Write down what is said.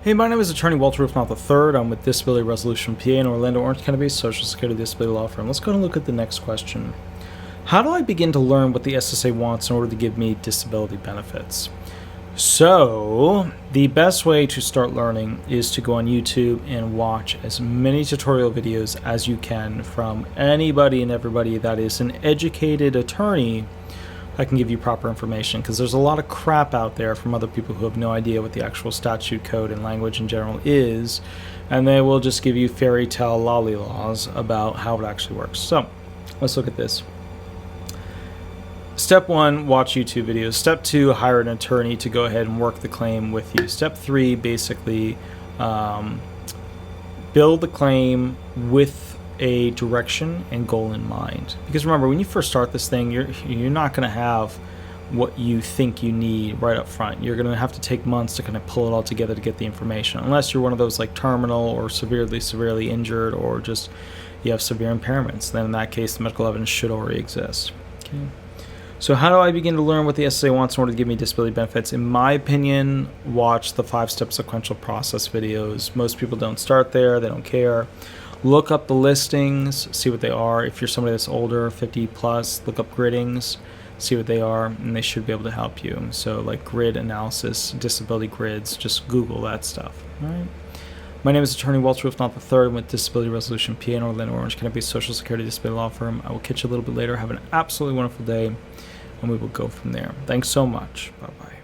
Hey, my name is Attorney Walter Rudolph Hnot III. I'm with Disability Resolution PA in Orlando, Orange County, Social Security Disability Law Firm. Let's go and look at the next question. How do I begin to learn what the SSA wants in order to give me disability benefits? So, the best way to start learning is to go on YouTube and watch as many tutorial videos as you can from anybody and everybody that is an educated attorney that can give you proper information, because there's a lot of crap out there from other people who have no idea what the actual statute code and language in general is, and they will just give you fairy tale lollylaws about how it actually works. So, let's look at this. Step 1, watch YouTube videos. Step 2, hire an attorney to go ahead and work the claim with you. Step 3, basically build the claim with a direction and goal in mind. Because remember, when you first start this thing, you're not going to have what you think you need right up front. You're going to have to take months to kind of pull it all together to get the information, unless you're one of those like terminal or severely injured, or just you have severe impairments. Then in that case, the medical evidence should already exist. Okay. So how do I begin to learn what the SSA wants in order to give me disability benefits? In my opinion, watch the 5-step sequential process videos. Most people don't start there. They don't care. Look up the listings, see what they are. If you're somebody that's older, 50 plus, look up griddings, see what they are, and they should be able to help you. So like grid analysis, disability grids, just Google that stuff. All right. My name is Attorney Walter Rudolph Hnot III with Disability Resolution PA in Orlando, Orange County, Social Security Disability Law Firm. I will catch you a little bit later. Have an absolutely wonderful day, and we will go from there. Thanks so much. Bye-bye.